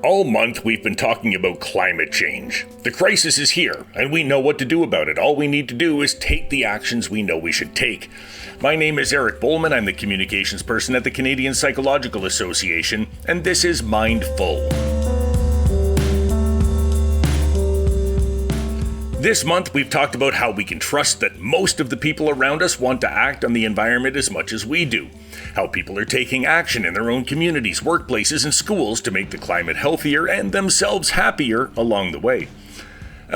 All month, we've been talking about climate change. The crisis is here, and we know what to do about it. All we need to do is take the actions we know we should take. My name is Eric Bowman. I'm the communications person at the Canadian Psychological Association, and this is Mindful. This month, we've talked about how we can trust that most of the people around us want to act on the environment as much as we do. How people are taking action in their own communities, workplaces, and schools to make the climate healthier and themselves happier along the way.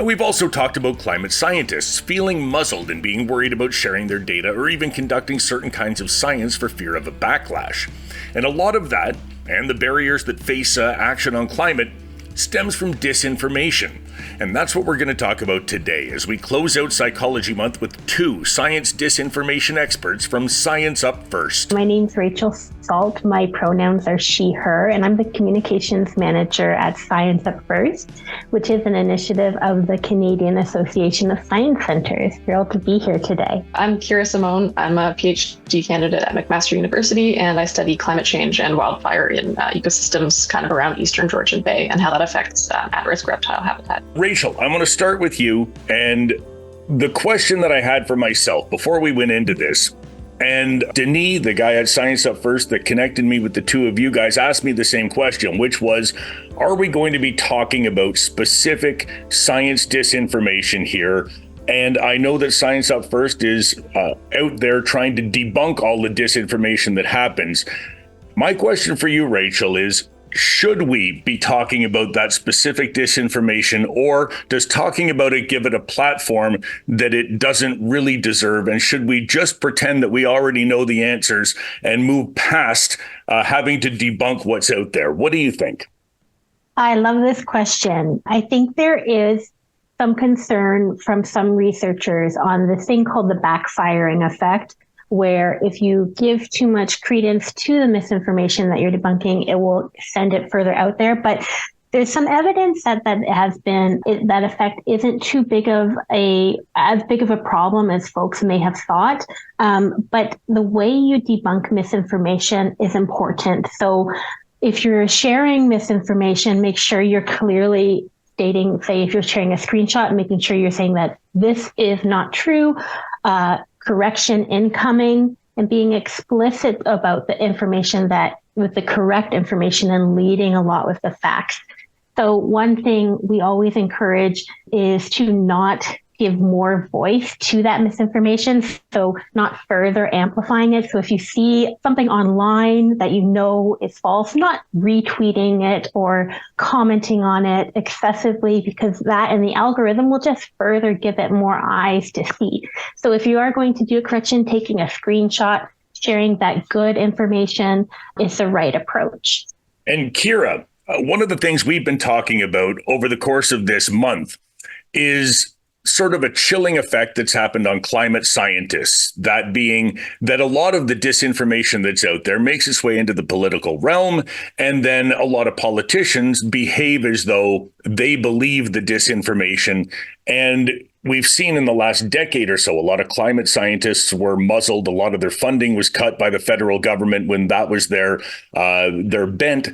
We've also talked about climate scientists feeling muzzled and being worried about sharing their data or even conducting certain kinds of science for fear of a backlash. And a lot of that, and the barriers that face action on climate, stems from disinformation. And that's what we're going to talk about today as we close out Psychology Month with two science disinformation experts from Science Up First. My name's Rachel Salt. My pronouns are she, her, and I'm the communications manager at Science Up First, which is an initiative of the Canadian Association of Science Centers. Thrilled to be here today. I'm Kira Simone. I'm a PhD candidate at McMaster University, and I study climate change and wildfire in ecosystems kind of around Eastern Georgian Bay and how that affects at-risk reptile habitat. Rachel, I'm going to start with you. And the question that I had for myself before we went into this, and Denis, the guy at Science Up First that connected me with the two of you guys, asked me the same question, which was, are we going to be talking about specific science disinformation here? And I know that Science Up First is out there trying to debunk all the disinformation that happens. My question for you, Rachel, is, should we be talking about that specific disinformation, or does talking about it give it a platform that it doesn't really deserve? And should we just pretend that we already know the answers and move past having to debunk what's out there? What do you think? I love this question. I think there is some concern from some researchers on this thing called the backfiring effect, where if you give too much credence to the misinformation that you're debunking, it will send it further out there. But there's some evidence that that effect isn't too big of as big of a problem as folks may have thought. But the way you debunk misinformation is important. So if you're sharing misinformation, make sure you're clearly stating, say, if you're sharing a screenshot, making sure you're saying that this is not true, correction incoming, and being explicit about the information with the correct information and leading a lot with the facts. So one thing we always encourage is to not give more voice to that misinformation, so not further amplifying it. So if you see something online that you know is false, not retweeting it or commenting on it excessively, because that and the algorithm will just further give it more eyes to see. So if you are going to do a correction, taking a screenshot, sharing that good information is the right approach. And Kira, one of the things we've been talking about over the course of this month is sort of a chilling effect that's happened on climate scientists, that being that a lot of the disinformation that's out there makes its way into the political realm, and then a lot of politicians behave as though they believe the disinformation. And we've seen in the last decade or so, a lot of climate scientists were muzzled. A lot of their funding was cut by the federal government when that was their bent.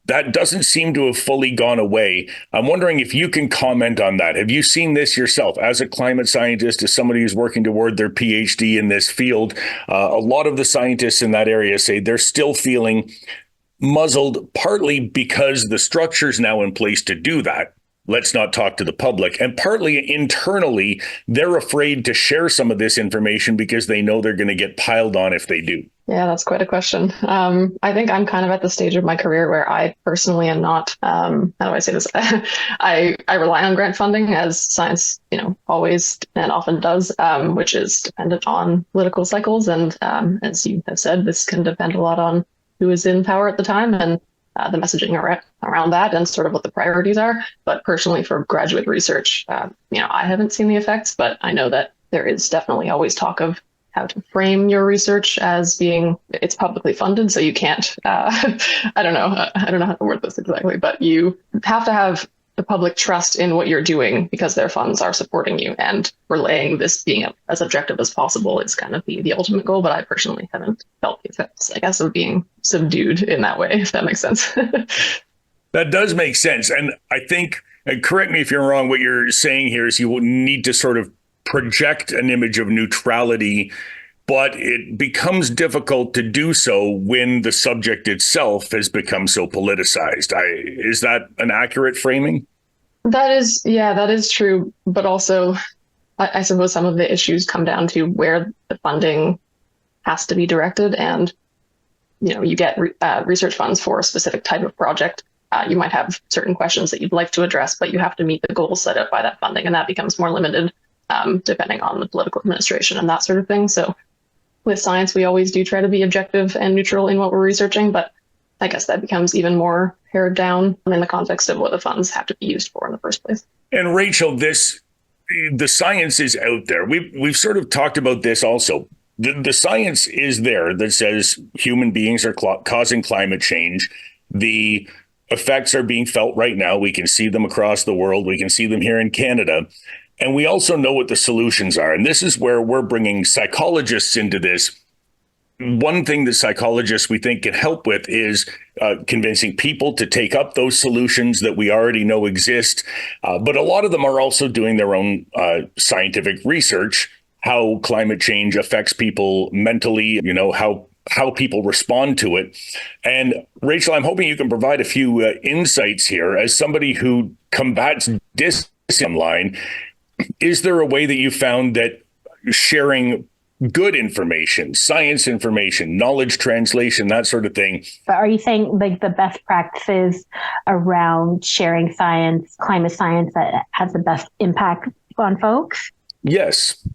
That doesn't seem to have fully gone away. I'm wondering if you can comment on that. Have you seen this yourself as a climate scientist, as somebody who's working toward their PhD in this field? A lot of the scientists in that area say they're still feeling muzzled, partly because the structure's now in place to do that. Let's not talk to the public. And partly internally, they're afraid to share some of this information because they know they're going to get piled on if they do. Yeah, that's quite a question. I think I'm kind of at the stage of my career where I personally am not, how do I say this? I rely on grant funding, as science, always and often does, which is dependent on political cycles. And as you have said, this can depend a lot on who is in power at the time and the messaging around that and sort of what the priorities are. But personally, for graduate research, I haven't seen the effects, but I know that there is definitely always talk of how to frame your research as being, it's publicly funded, so you can't, I don't know how to word this exactly, but you have to have the public trust in what you're doing because their funds are supporting you, and relaying this being as objective as possible is kind of the ultimate goal. But I personally haven't felt the effects, I guess, of being subdued in that way, if that makes sense. That does make sense. And I think, and correct me if you're wrong, what you're saying here is you will need to sort of project an image of neutrality, but it becomes difficult to do so when the subject itself has become so politicized. Is that an accurate framing? That is true. But also, I suppose some of the issues come down to where the funding has to be directed. And, you get research funds for a specific type of project. You might have certain questions that you'd like to address, but you have to meet the goals set up by that funding. And that becomes more limited depending on the political administration and that sort of thing. So with science, we always do try to be objective and neutral in what we're researching, but I guess that becomes even more pared down in the context of what the funds have to be used for in the first place. And Rachel, the science is out there. We've sort of talked about this also. The science is there that says human beings are causing climate change. The effects are being felt right now. We can see them across the world. We can see them here in Canada. And we also know what the solutions are. And this is where we're bringing psychologists into this. One thing that psychologists we think can help with is convincing people to take up those solutions that we already know exist. But a lot of them are also doing their own scientific research, how climate change affects people mentally, how people respond to it. And Rachel, I'm hoping you can provide a few insights here as somebody who combats disinformation online. Is there a way that you found that sharing good information, science information, knowledge translation, that sort of thing? Are you saying like the best practices around sharing science, climate science that has the best impact on folks? Yes.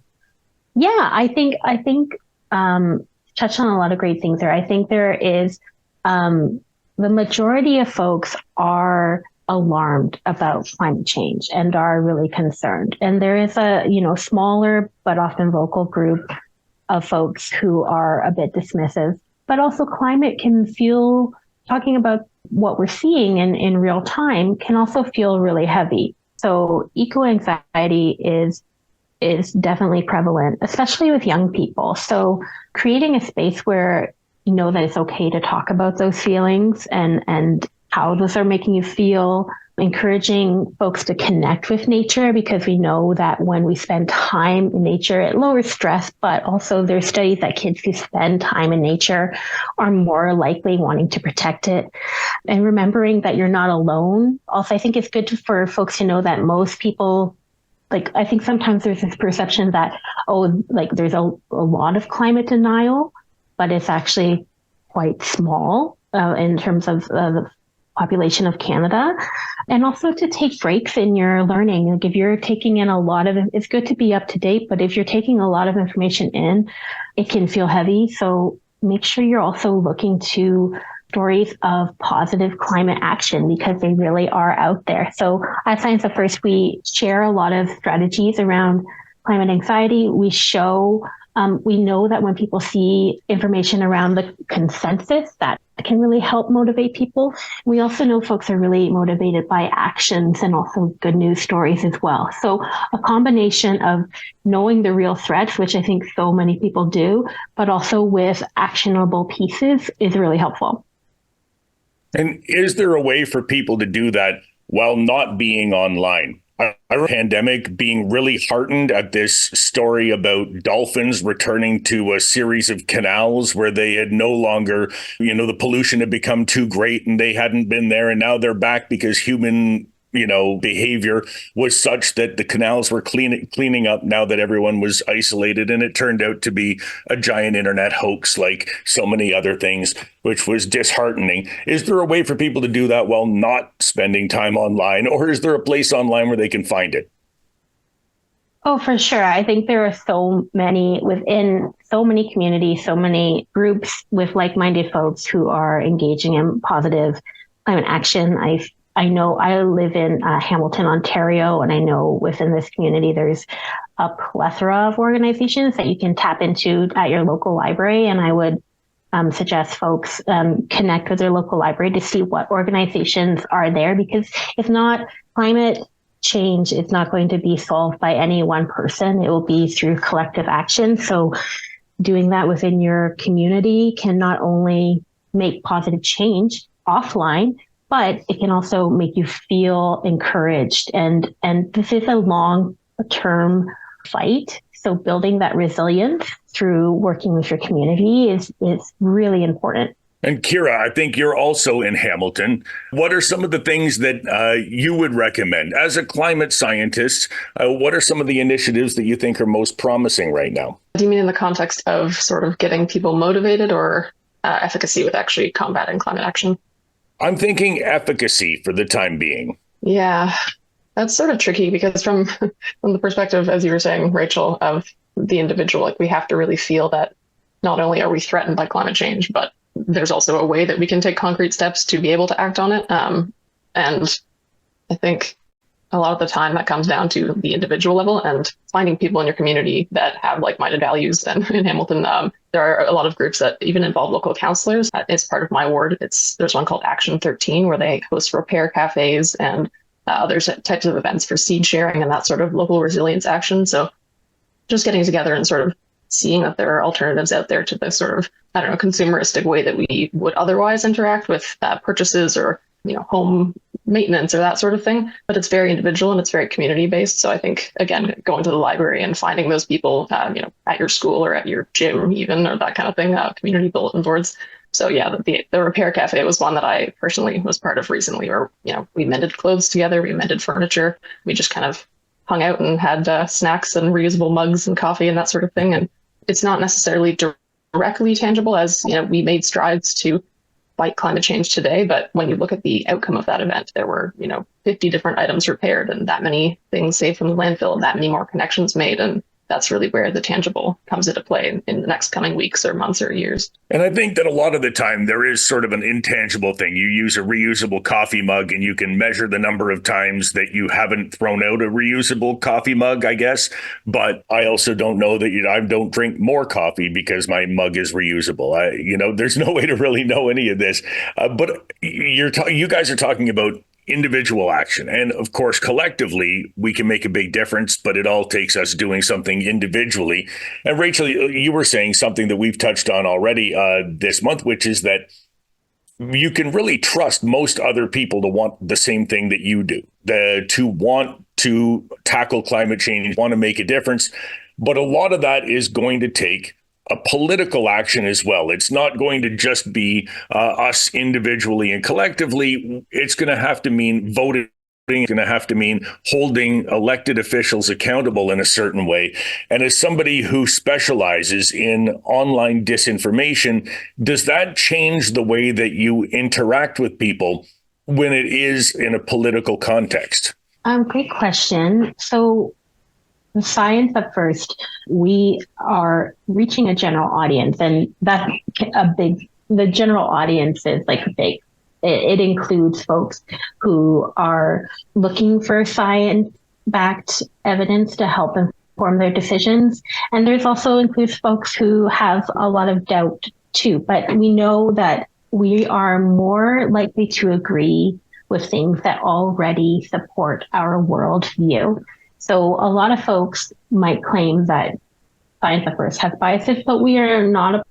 Yeah, I think touched on a lot of great things there. I think there is the majority of folks are alarmed about climate change and are really concerned. And there is a, smaller but often vocal group of folks who are a bit dismissive. But also climate can feel, talking about what we're seeing in real time can also feel really heavy. So eco-anxiety is definitely prevalent, especially with young people. So creating a space where you know that it's okay to talk about those feelings and how those are making you feel, encouraging folks to connect with nature, because we know that when we spend time in nature, it lowers stress, but also there's studies that kids who spend time in nature are more likely wanting to protect it. And remembering that you're not alone. Also, I think it's good for folks to know that most people, I think sometimes there's this perception that, there's a lot of climate denial, but it's actually quite small in terms of the population of Canada. And also to take breaks in your learning. Like if you're taking in it's good to be up to date, but if you're taking a lot of information in, it can feel heavy. So make sure you're also looking to stories of positive climate action because they really are out there. So at Science at First, we share a lot of strategies around climate anxiety. We know that when people see information around the consensus, that can really help motivate people. We also know folks are really motivated by actions and also good news stories as well. So a combination of knowing the real threats, which I think so many people do, but also with actionable pieces is really helpful. And is there a way for people to do that while not being online? I remember the pandemic being really heartened at this story about dolphins returning to a series of canals where they had no longer, the pollution had become too great and they hadn't been there. And now they're back because human behavior was such that the canals were cleaning up now that everyone was isolated. And it turned out to be a giant internet hoax, like so many other things, which was disheartening. Is there a way for people to do that while not spending time online, or is there a place online where they can find it? Oh, for sure. I think there are so many within so many communities, so many groups with like-minded folks who are engaging in positive climate action. I know I live in Hamilton, Ontario, and I know within this community, there's a plethora of organizations that you can tap into at your local library. And I would suggest folks connect with their local library to see what organizations are there, because if not, climate change is not going to be solved by any one person. It will be through collective action. So doing that within your community can not only make positive change offline, but it can also make you feel encouraged. And this is a long-term fight. So building that resilience through working with your community is really important. And Kira, I think you're also in Hamilton. What are some of the things that you would recommend as a climate scientist? What are some of the initiatives that you think are most promising right now? Do you mean in the context of sort of getting people motivated, or efficacy with actually combating climate action? I'm thinking efficacy for the time being. Yeah, that's sort of tricky because from the perspective, as you were saying, Rachel, of the individual, like we have to really feel that not only are we threatened by climate change, but there's also a way that we can take concrete steps to be able to act on it. And I think a lot of the time that comes down to the individual level and finding people in your community that have like-minded values. And in Hamilton, there are a lot of groups that even involve local counselors. It's part of my ward. There's one called Action 13 where they host repair cafes, and there's types of events for seed sharing and that sort of local resilience action. So just getting together and sort of seeing that there are alternatives out there to the sort of, I don't know, consumeristic way that we would otherwise interact with purchases or, home maintenance or that sort of thing. But it's very individual and it's very community based. So I think, again, going to the library and finding those people, at your school or at your gym even, or that kind of thing, community bulletin boards. So yeah, the repair cafe was one that I personally was part of recently, where, we mended clothes together, we mended furniture, we just kind of hung out and had snacks and reusable mugs and coffee and that sort of thing. And it's not necessarily directly tangible, as we made strides to fight climate change today. But when you look at the outcome of that event, there were 50 different items repaired and that many things saved from the landfill, and that many more connections made. And that's really where the tangible comes into play in the next coming weeks or months or years. And I think that a lot of the time there is sort of an intangible thing. You use a reusable coffee mug and you can measure the number of times that you haven't thrown out a reusable coffee mug, I guess. But I also don't know that I don't drink more coffee because my mug is reusable. There's no way to really know any of this. But you guys are talking about individual action. And of course, collectively, we can make a big difference, but it all takes us doing something individually. And Rachel, you were saying something that we've touched on already this month, which is that you can really trust most other people to want the same thing that you do, to want to tackle climate change, want to make a difference. But a lot of that is going to take a political action as well. It's not going to just be us individually and collectively. It's going to have to mean voting. It's going to have to mean holding elected officials accountable in a certain way. And as somebody who specializes in online disinformation, does that change the way that you interact with people when it is in a political context? Great question. So Science Up First, we are reaching a general audience, and that's the general audience is like big. It includes folks who are looking for science-backed evidence to help inform their decisions. And there's also includes folks who have a lot of doubt too. But we know that we are more likely to agree with things that already support our worldview. So a lot of folks might claim that Science Up First has biases, but we are not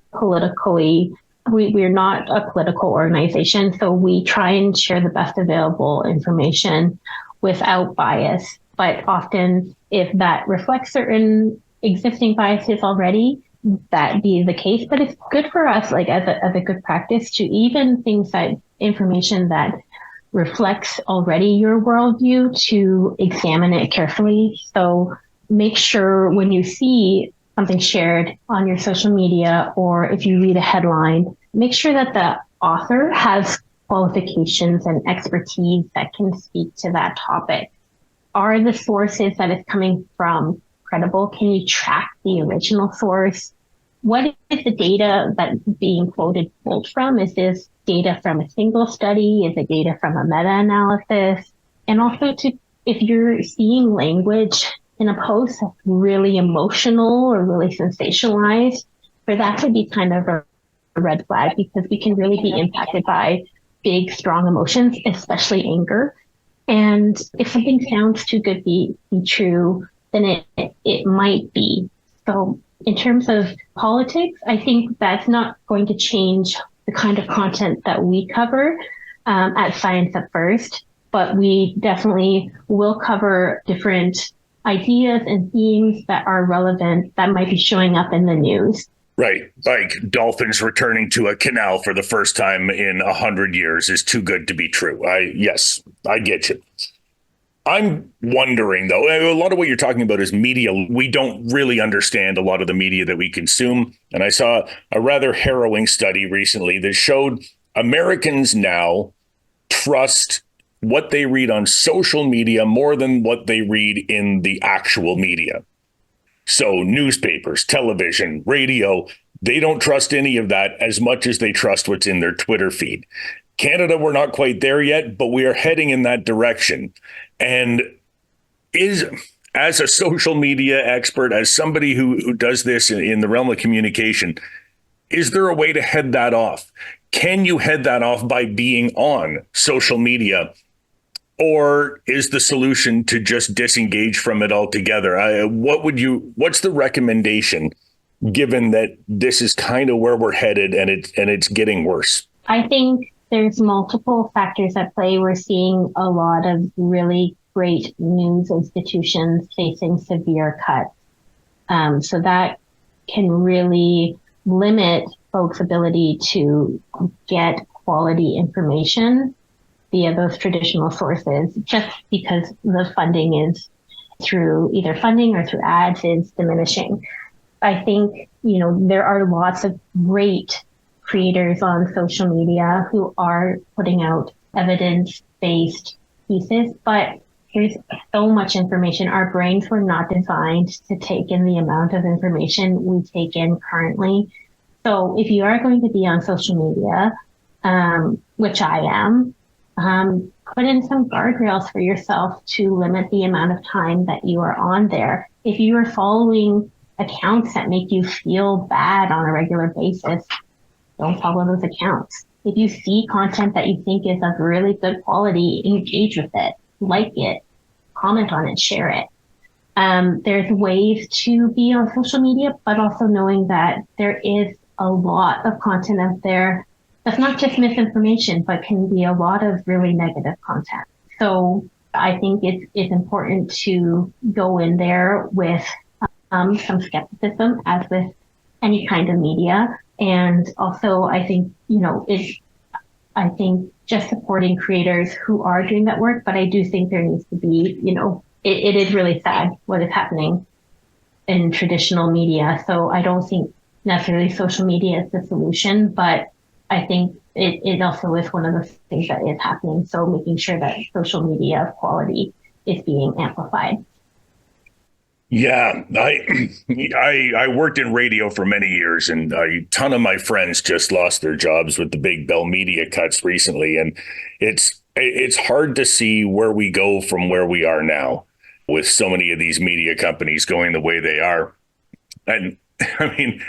we're not a political organization. So we try and share the best available information without bias. But often if that reflects certain existing biases already, that be the case. But it's good for us, like as a good practice, to even information that reflects already your worldview, to examine it carefully. So make sure when you see something shared on your social media, or if you read a headline, make sure that the author has qualifications and expertise that can speak to that topic. Are the sources that it's coming from credible? Can you track the original source? What is the data that's being pulled from? Is this data from a single study? Is it data from a meta-analysis? And also, if you're seeing language in a post that's really emotional or really sensationalized, for that to be kind of a red flag, because we can really be impacted by big, strong emotions, especially anger. And if something sounds too good to be true, then it might be. So in terms of politics, I think that's not going to change the kind of content that we cover. at Science at First, but we definitely will cover different ideas and themes that are relevant that might be showing up in the news. Right. Like dolphins returning to a canal for the first time in 100 years is too good to be true. Yes, I get you. I'm wondering, though, a lot of what you're talking about is media. We don't really understand a lot of the media that we consume. And I saw a rather harrowing study recently that showed Americans now trust what they read on social media more than what they read in the actual media. So newspapers, television, radio, they don't trust any of that as much as they trust what's in their Twitter feed. Canada, we're not quite there yet, but we are heading in that direction. And is as a social media expert, as somebody who does this in the realm of communication, is there a way to head that off? Can you head that off by being on social media? Or is the solution to just disengage from it altogether? What's the recommendation, given that this is kind of where we're headed and it's getting worse? I think there's multiple factors at play. We're seeing a lot of really great news institutions facing severe cuts. So that can really limit folks' ability to get quality information via those traditional sources, just because the funding is through either funding or through ads is diminishing. I think, there are lots of great creators on social media who are putting out evidence-based pieces, but there's so much information. Our brains were not designed to take in the amount of information we take in currently. So if you are going to be on social media, which I am, put in some guardrails for yourself to limit the amount of time that you are on there. If you are following accounts that make you feel bad on a regular basis, don't follow those accounts. If you see content that you think is of really good quality, engage with it, like it, comment on it, share it. There's ways to be on social media, but also knowing that there is a lot of content out there that's not just misinformation, but can be a lot of really negative content. So I think it's important to go in there with some skepticism, as with any kind of media. And also, I think, I think just supporting creators who are doing that work, but I do think there needs to be, it is really sad what is happening in traditional media. So I don't think necessarily social media is the solution, but I think it also is one of the things that is happening. So making sure that social media quality is being amplified. Yeah, I worked in radio for many years, and a ton of my friends just lost their jobs with the big Bell Media cuts recently, and it's hard to see where we go from where we are now, with so many of these media companies going the way they are. And I mean,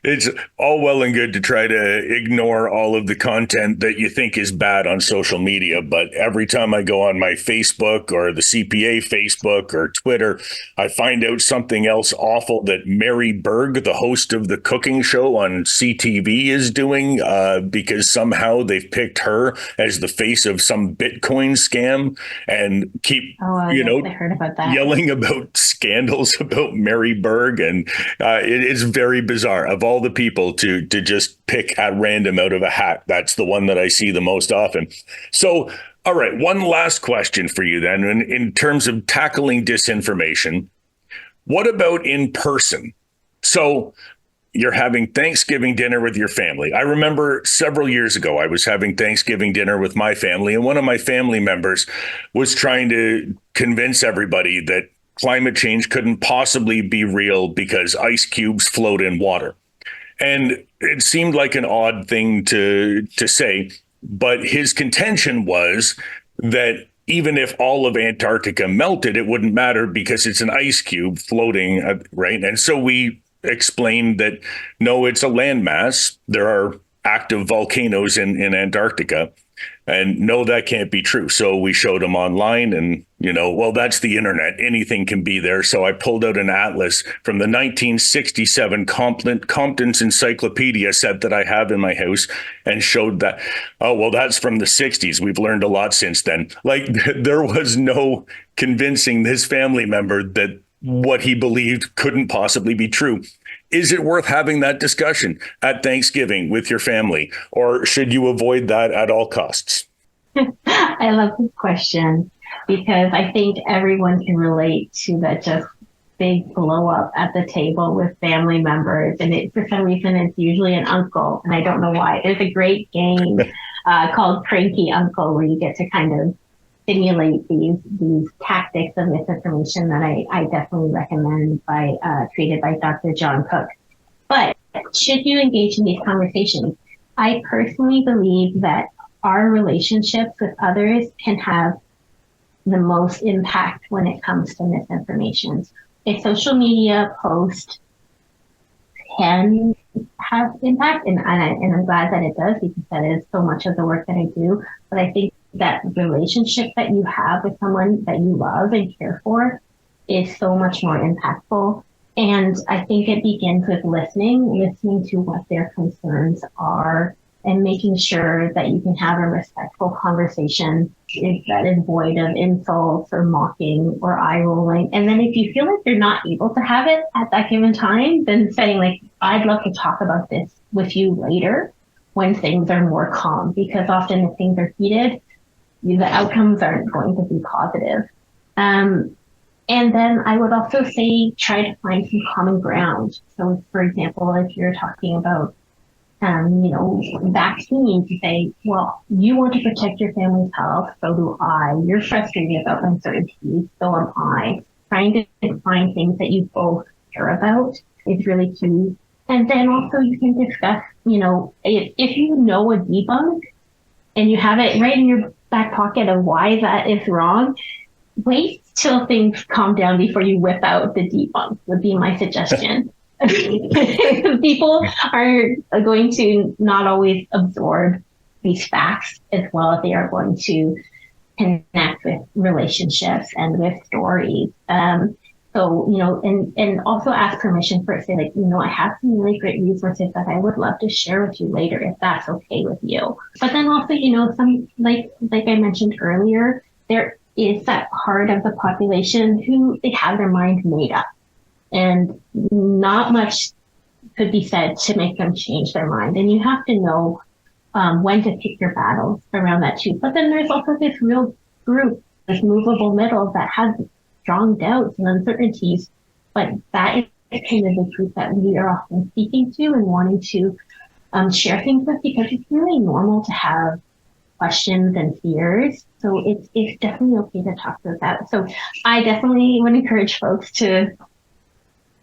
it's all well and good to try to ignore all of the content that you think is bad on social media. But every time I go on my Facebook or the CPA Facebook or Twitter, I find out something else awful that Mary Berg, the host of the cooking show on CTV, is doing because somehow they've picked her as the face of some Bitcoin scam and keep, I heard about that. Yelling about scandals about Mary Berg. And it is very bizarre. Of all the people to just pick at random out of a hat, that's the one that I see the most often. So, all right, one last question for you then. In terms of tackling disinformation, what about in person? So you're having Thanksgiving dinner with your family. I remember several years ago, I was having Thanksgiving dinner with my family, and one of my family members was trying to convince everybody that climate change couldn't possibly be real because ice cubes float in water. And it seemed like an odd thing to say, but his contention was that even if all of Antarctica melted, it wouldn't matter because it's an ice cube floating, right? And so we explained that, no, it's a landmass. There are active volcanoes in Antarctica. And no, that can't be true. So we showed him online, and Well, that's the internet. Anything can be there. So I pulled out an atlas from the 1967 Compton's Encyclopedia set that I have in my house and showed that, oh, well, that's from the 60s. We've learned a lot since then. Like, there was no convincing this family member that what he believed couldn't possibly be true. Is it worth having that discussion at Thanksgiving with your family, or should you avoid that at all costs? I love this question because I think everyone can relate to that just big blow up at the table with family members. And for some reason, it's usually an uncle. And I don't know why. There's a great game called Cranky Uncle where you get to kind of simulate these tactics of misinformation that I definitely recommend created by Dr. John Cook. But should you engage in these conversations? I personally believe that our relationships with others can have the most impact when it comes to misinformation. A social media post can have impact, and I'm glad that it does because that is so much of the work that I do. But I think that relationship that you have with someone that you love and care for is so much more impactful. And I think it begins with listening to what their concerns are, and making sure that you can have a respectful conversation that is void of insults or mocking or eye rolling. And then if you feel like you're not able to have it at that given time, then saying like, I'd love to talk about this with you later when things are more calm, because often if things are heated, the outcomes aren't going to be positive. And then I would also say, try to find some common ground. So for example, if you're talking about vaccines, you say, well, you want to protect your family's health, so do I. You're frustrated about uncertainty, so am I. Trying to find things that you both care about is really key. And then also you can discuss, if you know a debunk and you have it right in your back pocket of why that is wrong, wait till things calm down before you whip out the debunk, would be my suggestion. People are going to not always absorb these facts as well as they are going to connect with relationships and with stories. And also ask permission for it. Say like, I have some really great resources that I would love to share with you later if that's okay with you. But then also, some like I mentioned earlier, there is that part of the population who they have their mind made up. And not much could be said to make them change their mind. And you have to know when to pick your battles around that too. But then there's also this real group, this movable middle that has strong doubts and uncertainties. But that is kind of the group that we are often speaking to and wanting to share things with, because it's really normal to have questions and fears. So it's definitely okay to talk about that. So I definitely would encourage folks to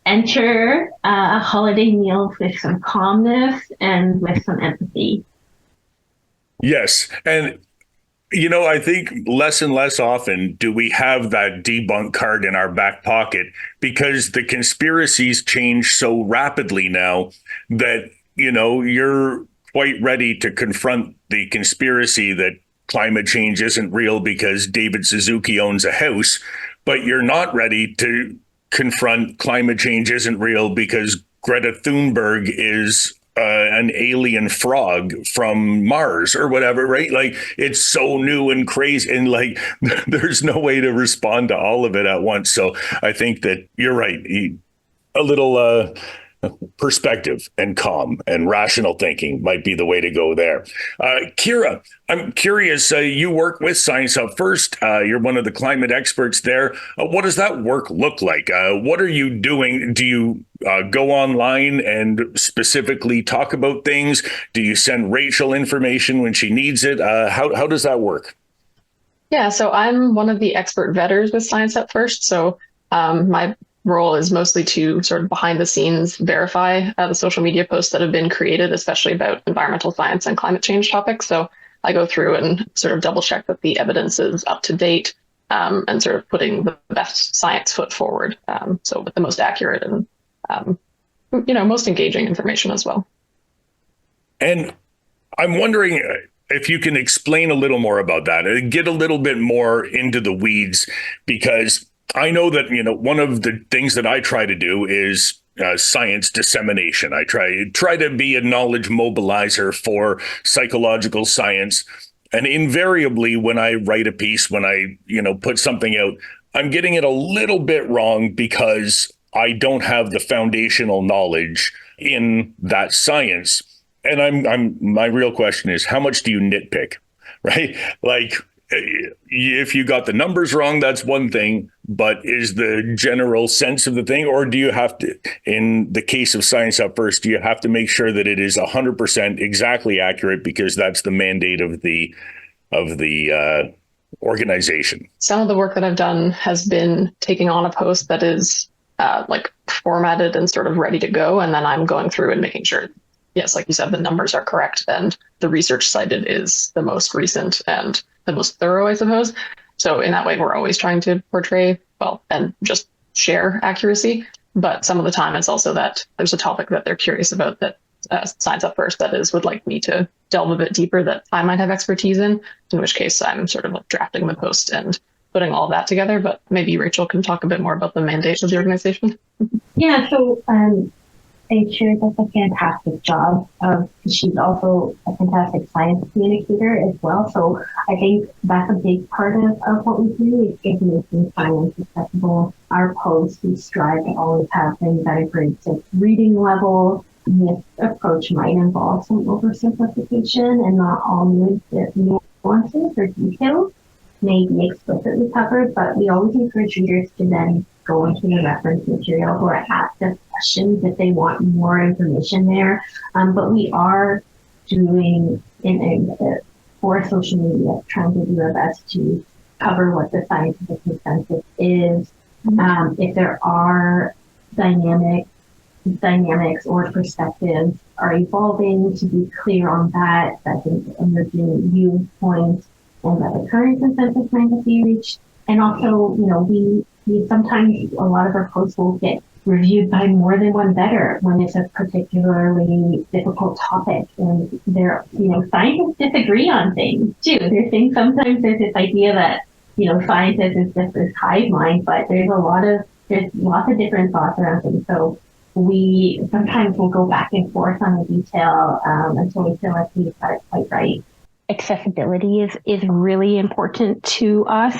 enter a holiday meal with some calmness and with some empathy. Yes. And, I think less and less often do we have that debunk card in our back pocket, because the conspiracies change so rapidly now that, you're quite ready to confront the conspiracy that climate change isn't real because David Suzuki owns a house, but you're not ready to confront climate change isn't real because Greta Thunberg is an alien frog from Mars or whatever, right? Like, it's so new and crazy, and like there's no way to respond to all of it at once. So I think that you're right. A little perspective and calm and rational thinking might be the way to go there. Kira, I'm curious, you work with Science Up First. You're one of the climate experts there. What does that work look like? What are you doing? Do you go online and specifically talk about things? Do you send Rachel information when she needs it? How does that work? Yeah, so I'm one of the expert vetters with Science Up First. So my role is mostly to sort of behind the scenes verify the social media posts that have been created, especially about environmental science and climate change topics. So I go through and sort of double check that the evidence is up to date, and sort of putting the best science foot forward. So with the most accurate and, most engaging information as well. And I'm wondering, if you can explain a little more about that and get a little bit more into the weeds, because I know that, one of the things that I try to do is science dissemination. I try to be a knowledge mobilizer for psychological science. And invariably, when I write a piece, when I, put something out, I'm getting it a little bit wrong because I don't have the foundational knowledge in that science. And my real question is, how much do you nitpick, right? Like, if you got the numbers wrong, that's one thing, but is the general sense of the thing, or do you have to, in the case of Science Up First, do you have to make sure that it is 100% exactly accurate because that's the mandate of the organization? Some of the work that I've done has been taking on a post that is like formatted and sort of ready to go, and then I'm going through and making sure, yes, like you said, the numbers are correct and the research cited is the most recent and the most thorough, I suppose. So in that way, we're always trying to portray, well, and just share accuracy. But some of the time it's also that there's a topic that they're curious about that Science Up First, that is, would like me to delve a bit deeper that I might have expertise in which case I'm sort of like drafting the post and putting all that together. But maybe Rachel can talk a bit more about the mandate of the organization. Yeah, so Chair does a fantastic job. She's also a fantastic science communicator as well. So I think that's a big part of what we do is making science accessible. Our posts, we strive to always have things at a grade 6 reading level. This approach might involve some oversimplification, and not all nuances or details may be explicitly covered, but we always encourage readers to then go into the reference material or ask us questions if they want more information there. But we are doing for social media, trying to do our best to cover what the scientific consensus is. If there are dynamics or perspectives are evolving, to be clear on that. I think emerging viewpoints and that the current consensus might be reached. And also, we sometimes, a lot of our posts will get reviewed by more than one vettor when it's a particularly difficult topic. And scientists disagree on things too. Sometimes there's this idea that, scientists is just this hive mind, but there's lots of different thoughts around things. So we sometimes will go back and forth on the detail until we feel like we've got it quite right. Accessibility is really important to us.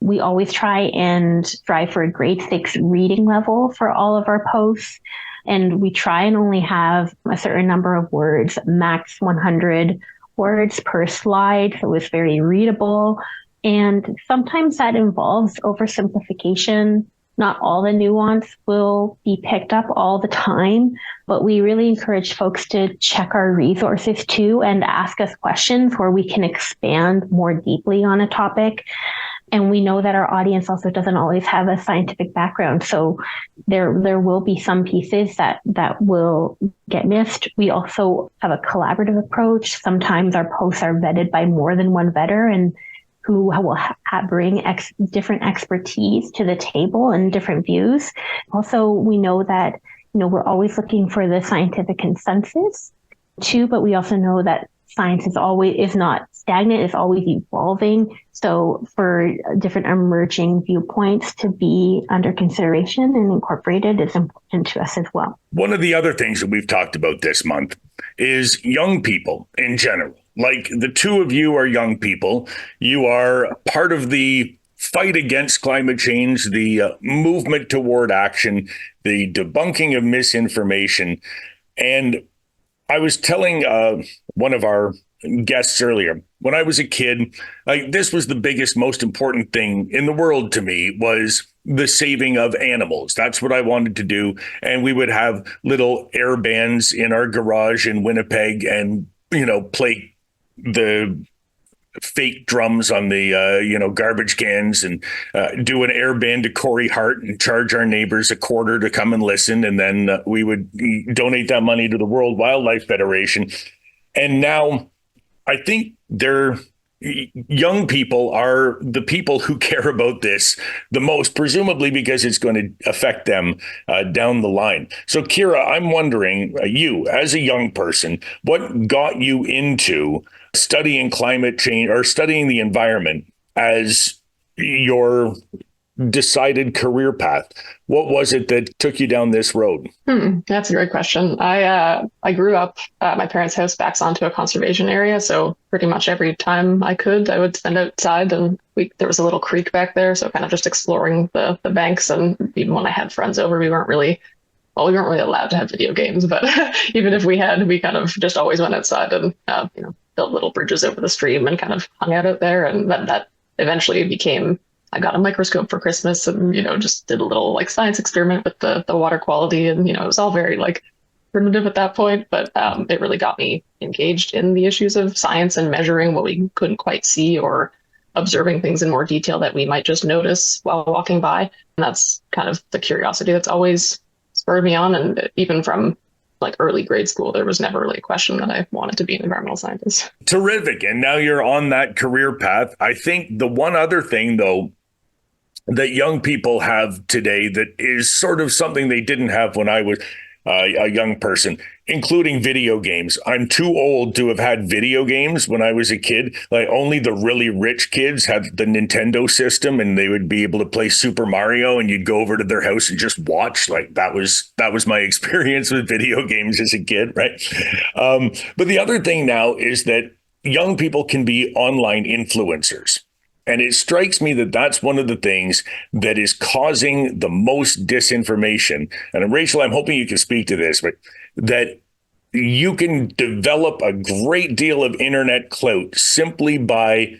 We always try and strive for a grade 6 reading level for all of our posts. And we try and only have a certain number of words, max 100 words per slide. So it's very readable. And sometimes that involves oversimplification. Not all the nuance will be picked up all the time, but we really encourage folks to check our resources too and ask us questions where we can expand more deeply on a topic. And we know that our audience also doesn't always have a scientific background. So there will be some pieces that will get missed. We also have a collaborative approach. Sometimes our posts are vetted by more than one vettor and who will bring different expertise to the table and different views. Also, we know that, we're always looking for the scientific consensus too, but we also know that science is not stagnant, it's always evolving. So for different emerging viewpoints to be under consideration and incorporated is important to us as well. One of the other things that we've talked about this month is young people in general. Like, the two of you are young people. You are part of the fight against climate change, the movement toward action, the debunking of misinformation. And I was telling one of our guests earlier, when I was a kid, this was the biggest, most important thing in the world to me, was the saving of animals. That's what I wanted to do. And we would have little air bands in our garage in Winnipeg and, play the fake drums on the garbage cans and do an air band to Corey Hart and charge our neighbors $0.25 to come and listen, and then we would donate that money to the World Wildlife Federation. And now I think they're young people are the people who care about this the most, presumably because it's going to affect them down the line. So, Kira, I'm wondering, you as a young person, what got you into studying climate change or studying the environment as your decided career path? What was it that took you down this road? That's a great question. I grew up at my parents' house backs onto a conservation area, so pretty much every time I could, I would spend outside, and there was a little creek back there, so kind of just exploring the banks. And even when I had friends over, we weren't really allowed to have video games, but even if we had, we kind of just always went outside and built little bridges over the stream and kind of hung out there, and that eventually became. I got a microscope for Christmas and, just did a little like science experiment with the water quality. And, it was all very like primitive at that point, but it really got me engaged in the issues of science and measuring what we couldn't quite see or observing things in more detail that we might just notice while walking by. And that's kind of the curiosity that's always spurred me on. And even from like early grade school, there was never really a question that I wanted to be an environmental scientist. Terrific. And now you're on that career path. I think the one other thing, though, that young people have today that is sort of something they didn't have when I was a young person, including video games. I'm too old to have had video games when I was a kid. Like only the really rich kids had the Nintendo system, and they would be able to play Super Mario, and you'd go over to their house and just watch. Like that was my experience with video games as a kid, right? But the other thing now is that young people can be online influencers. And it strikes me that that's one of the things that is causing the most disinformation. And Rachel, I'm hoping you can speak to this, but that you can develop a great deal of internet clout simply by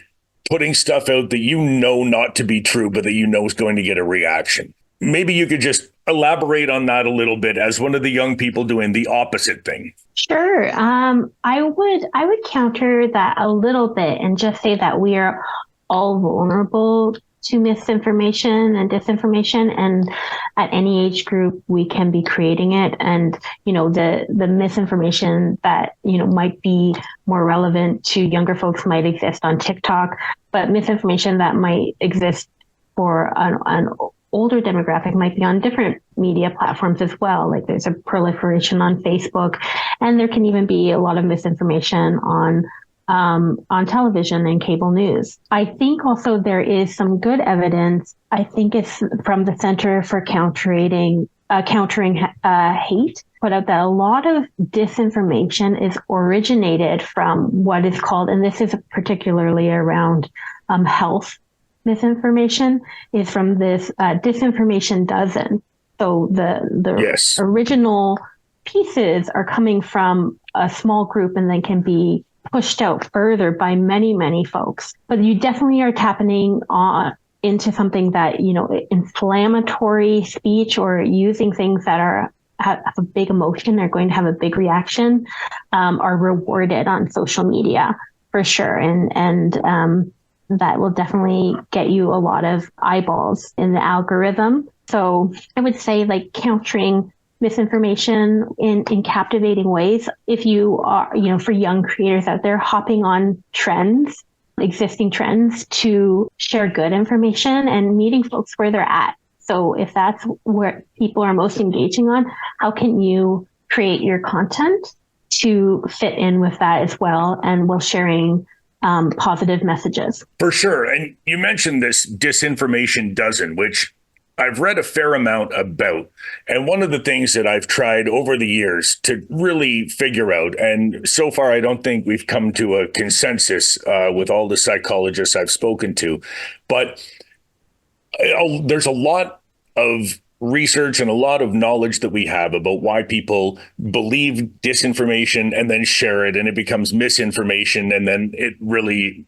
putting stuff out that you know not to be true, but that you know is going to get a reaction. Maybe you could just elaborate on that a little bit as one of the young people doing the opposite thing. Sure. I would counter that a little bit and just say that we are all vulnerable to misinformation and disinformation, and at any age group we can be creating it. And the misinformation that might be more relevant to younger folks might exist on TikTok, but misinformation that might exist for an older demographic might be on different media platforms as well. Like there's a proliferation on Facebook, and there can even be a lot of misinformation on television and cable news. I think also there is some good evidence. I think it's from the Center for Countering Hate, put out that a lot of disinformation is originated from what is called, and this is particularly around health misinformation, is from this disinformation dozen. So the Yes. original pieces are coming from a small group and then can be pushed out further by many, many folks. But you definitely are tapping into something that, inflammatory speech or using things that have a big emotion, they're going to have a big reaction, are rewarded on social media for sure. And that will definitely get you a lot of eyeballs in the algorithm. So I would say like countering misinformation in captivating ways. If you are, for young creators out there, hopping on trends, existing trends to share good information and meeting folks where they're at. So if that's where people are most engaging on, how can you create your content to fit in with that as well, and while sharing positive messages? For sure. And you mentioned this disinformation dozen, which I've read a fair amount about. And one of the things that I've tried over the years to really figure out, and so far I don't think we've come to a consensus with all the psychologists I've spoken to, but there's a lot of research and a lot of knowledge that we have about why people believe disinformation and then share it, and it becomes misinformation, and then it really,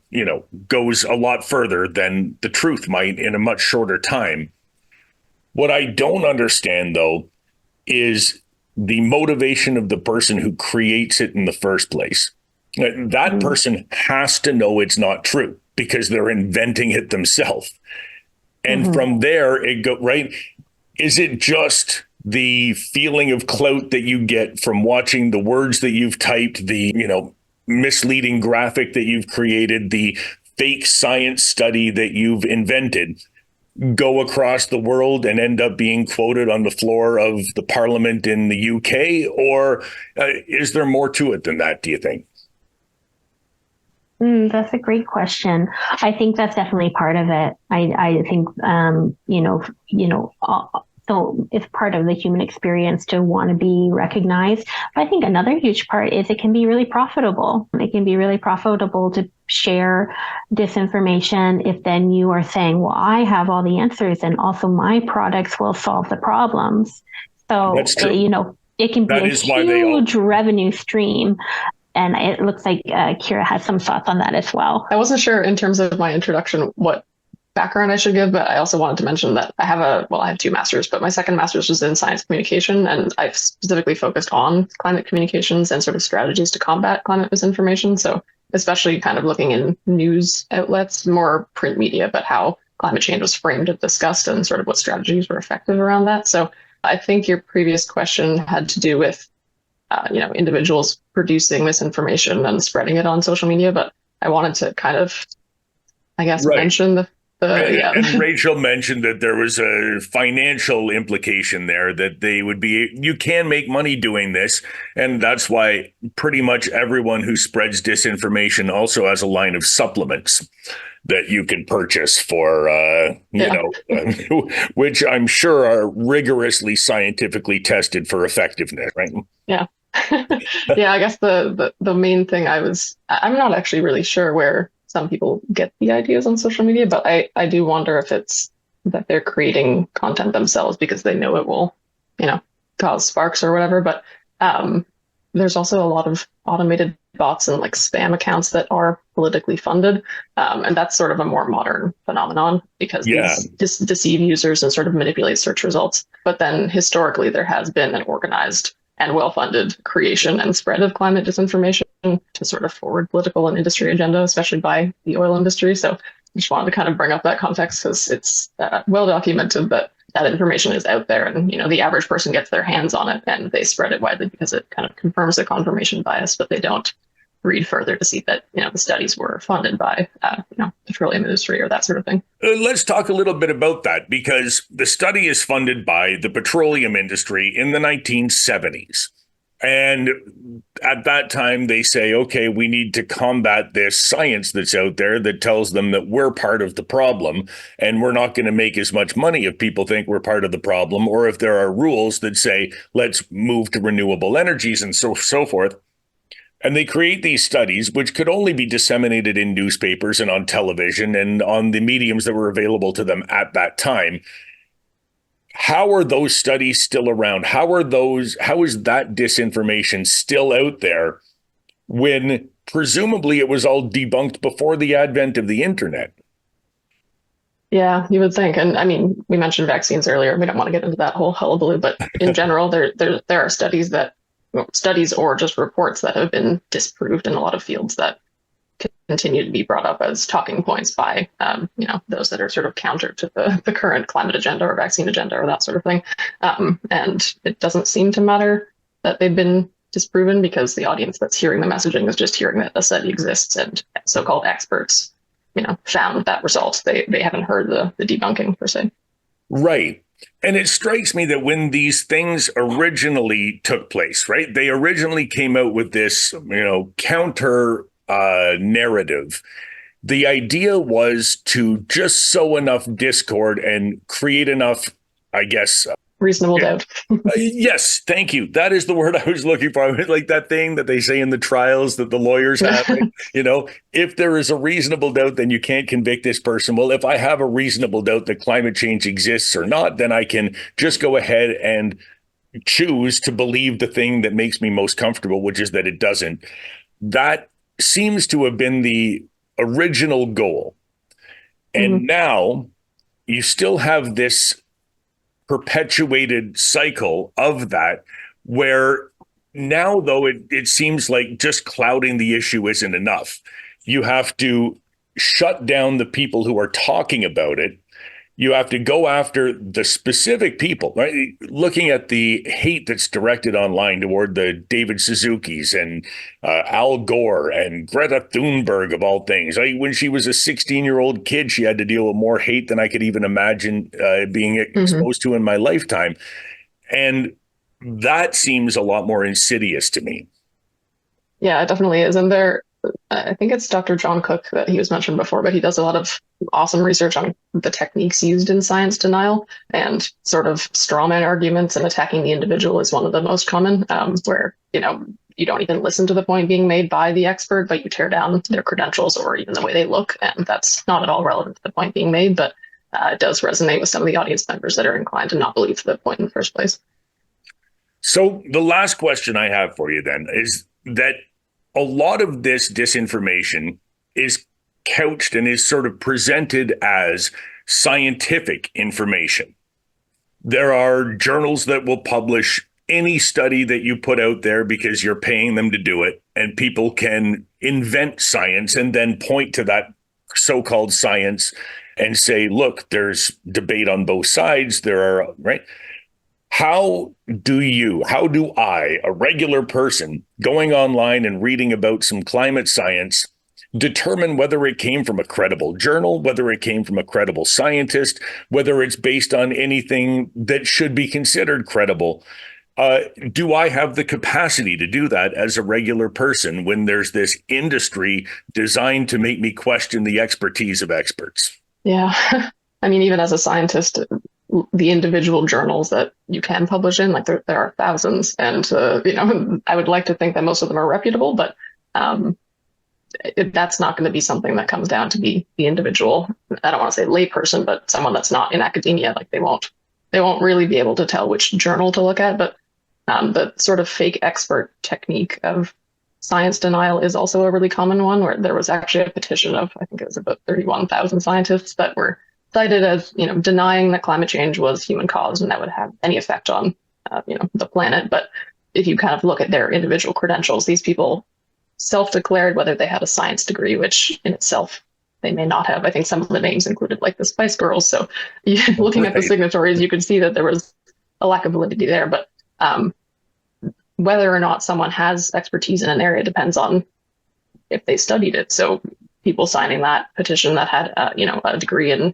goes a lot further than the truth might in a much shorter time. What I don't understand, though, is the motivation of the person who creates it in the first place. That person has to know it's not true because they're inventing it themselves. And from there, it go right. Is it just the feeling of clout that you get from watching the words that you've typed, the, misleading graphic that you've created, the fake science study that you've invented go across the world and end up being quoted on the floor of the parliament in the UK? Or is there more to it than that, do you think? That's a great question. I think that's definitely part of it. I think, so it's part of the human experience to want to be recognized. But I think another huge part is it can be really profitable. It can be really profitable to share disinformation if then you are saying, well, I have all the answers and also my products will solve the problems. So, That's true. it can be That a is why they all. huge revenue stream. And it looks like Kira has some thoughts on that as well. I wasn't sure in terms of my introduction what background I should give, but I also wanted to mention that I have two masters, but my second master's was in science communication, and I've specifically focused on climate communications and sort of strategies to combat climate misinformation. So especially kind of looking in news outlets, more print media, but how climate change was framed and discussed and sort of what strategies were effective around that. So I think your previous question had to do with individuals producing misinformation and spreading it on social media. But I wanted to kind of, I guess, Right. mention And Rachel mentioned that there was a financial implication there, that you can make money doing this. And that's why pretty much everyone who spreads disinformation also has a line of supplements that you can purchase for, which I'm sure are rigorously scientifically tested for effectiveness, right? Yeah. Yeah, I guess the main thing I'm not actually really sure where some people get the ideas on social media, but I do wonder if it's that they're creating content themselves because they know it will, cause sparks or whatever. But there's also a lot of automated bots and like spam accounts that are politically funded. And that's sort of a more modern phenomenon because these deceive users and sort of manipulate search results. But then historically, there has been an organized and well-funded creation and spread of climate disinformation to sort of forward political and industry agenda, especially by the oil industry. So I just wanted to kind of bring up that context because it's well documented that information is out there, and the average person gets their hands on it and they spread it widely because it kind of confirms the confirmation bias, but they don't read further to see that the studies were funded by petroleum industry or that sort of thing. Let's talk a little bit about that, because the study is funded by the petroleum industry in the 1970s. And at that time, they say, okay, we need to combat this science that's out there that tells them that we're part of the problem, and we're not going to make as much money if people think we're part of the problem, or if there are rules that say, let's move to renewable energies and so forth. And they create these studies, which could only be disseminated in newspapers and on television and on the mediums that were available to them at that time. How are those studies still around? How is that disinformation still out there when presumably it was all debunked before the advent of the internet? Yeah, you would think. And I mean, we mentioned vaccines earlier. We don't want to get into that whole hullabaloo, but in general, there are studies or just reports that have been disproved in a lot of fields that continue to be brought up as talking points by those that are sort of counter to the current climate agenda or vaccine agenda or that sort of thing. And it doesn't seem to matter that they've been disproven because the audience that's hearing the messaging is just hearing that the study exists and so-called experts found that result. They haven't heard the debunking per se. Right. And it strikes me that when these things originally took place, right, they originally came out with this, counter narrative. The idea was to just sow enough discord and create enough, I guess, reasonable doubt. Yes, thank you. That is the word I was looking for. I was like that thing that they say in the trials that the lawyers have. If there is a reasonable doubt, then you can't convict this person. Well, if I have a reasonable doubt that climate change exists or not, then I can just go ahead and choose to believe the thing that makes me most comfortable, which is that it doesn't. That seems to have been the original goal. And now you still have this perpetuated cycle of that, where now, though, it seems like just clouding the issue isn't enough. You have to shut down the people who are talking about it. You have to go after the specific people, right? Looking at the hate that's directed online toward the David Suzuki's and Al Gore and Greta Thunberg, of all things. When she was a 16-year-old kid, she had to deal with more hate than I could even imagine being exposed to in my lifetime. And that seems a lot more insidious to me. Yeah, it definitely is. And I think it's Dr. John Cook that he was mentioned before, but he does a lot of awesome research on the techniques used in science denial, and sort of straw man arguments and attacking the individual is one of the most common, where, you don't even listen to the point being made by the expert, but you tear down their credentials or even the way they look. And that's not at all relevant to the point being made, but it does resonate with some of the audience members that are inclined to not believe the point in the first place. So the last question I have for you then is that a lot of this disinformation is couched and is sort of presented as scientific information. There are journals that will publish any study that you put out there because you're paying them to do it, and people can invent science and then point to that so-called science and say, look, there's debate on both sides. There are, right? How do I, a regular person going online and reading about some climate science, determine whether it came from a credible journal, whether it came from a credible scientist, whether it's based on anything that should be considered credible? Do I have the capacity to do that as a regular person when there's this industry designed to make me question the expertise of experts? Yeah. I mean, even as a scientist, the individual journals that you can publish in, like there are thousands, and I would like to think that most of them are reputable, but that's not going to be something that comes down to be the individual. I don't want to say layperson, but someone that's not in academia. Like they won't really be able to tell which journal to look at. But the sort of fake expert technique of science denial is also a really common one, where there was actually a petition of, I think it was about 31,000 scientists that were cited as, denying that climate change was human caused and that would have any effect on, the planet. But if you kind of look at their individual credentials, these people self-declared whether they had a science degree, which in itself they may not have. I think some of the names included like the Spice Girls. So looking at the signatories, you can see that there was a lack of validity there. But whether or not someone has expertise in an area depends on if they studied it. So people signing that petition that had, a degree in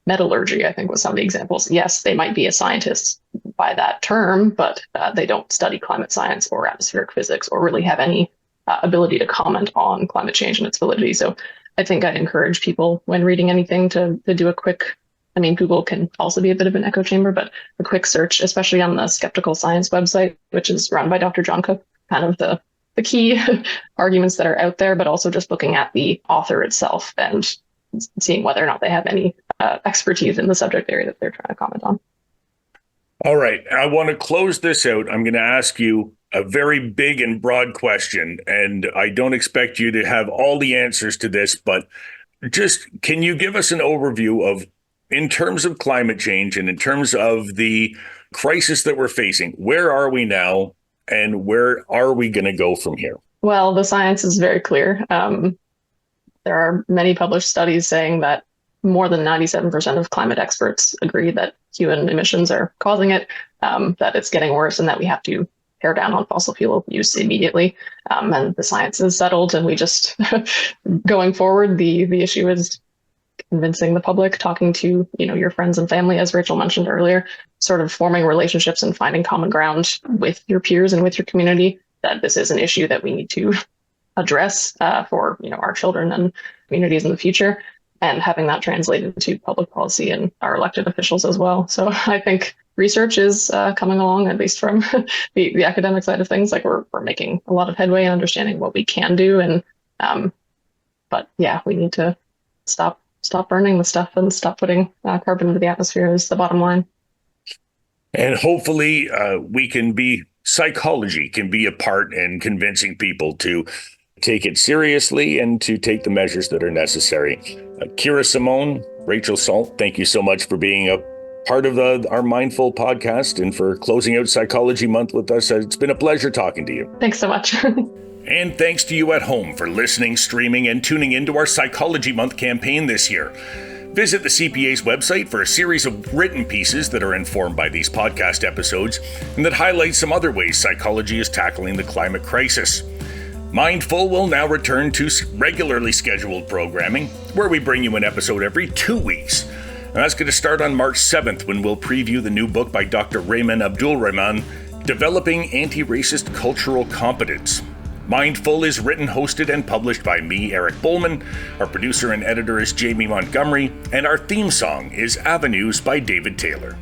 metallurgy, I think was some of the examples. Yes, they might be a scientist by that term, but they don't study climate science or atmospheric physics or really have any ability to comment on climate change and its validity. So I think I'd encourage people when reading anything to do a quick, Google can also be a bit of an echo chamber, but a quick search, especially on the Skeptical Science website, which is run by Dr. John Cook, kind of the key arguments that are out there, but also just looking at the author itself and seeing whether or not they have any expertise in the subject area that they're trying to comment on. All right. I want to close this out. I'm going to ask you a very big and broad question, and I don't expect you to have all the answers to this, but just can you give us an overview of, in terms of climate change and in terms of the crisis that we're facing, where are we now and where are we going to go from here? Well, the science is very clear. There are many published studies saying that more than 97% of climate experts agree that human emissions are causing it, that it's getting worse, and that we have to tear down on fossil fuel use immediately. And the science is settled, and we just, going forward, the issue is convincing the public, talking to, your friends and family, as Rachel mentioned earlier, sort of forming relationships and finding common ground with your peers and with your community, that this is an issue that we need to address for, our children and communities in the future, and having that translated to public policy and our elected officials as well. So I think research is coming along, at least from the academic side of things. Like we're making a lot of headway in understanding what we can do. And but yeah, we need to stop burning the stuff and stop putting carbon into the atmosphere is the bottom line. And hopefully psychology can be a part in convincing people to take it seriously and to take the measures that are necessary. Kira Simone, Rachel Salt, thank you so much for being a part of our Mindful podcast and for closing out Psychology Month with us. It's been a pleasure talking to you. Thanks so much. And thanks to you at home for listening, streaming, and tuning into our Psychology Month campaign this year. Visit the CPA's website for a series of written pieces that are informed by these podcast episodes and that highlight some other ways psychology is tackling the climate crisis. Mindful will now return to regularly scheduled programming, where we bring you an episode every 2 weeks. And that's going to start on March 7th, when we'll preview the new book by Dr. Rayman Abdulrahman, Developing Anti-Racist Cultural Competence. Mindful is written, hosted, and published by me, Eric Bowman. Our producer and editor is Jamie Montgomery, and our theme song is Avenues by David Taylor.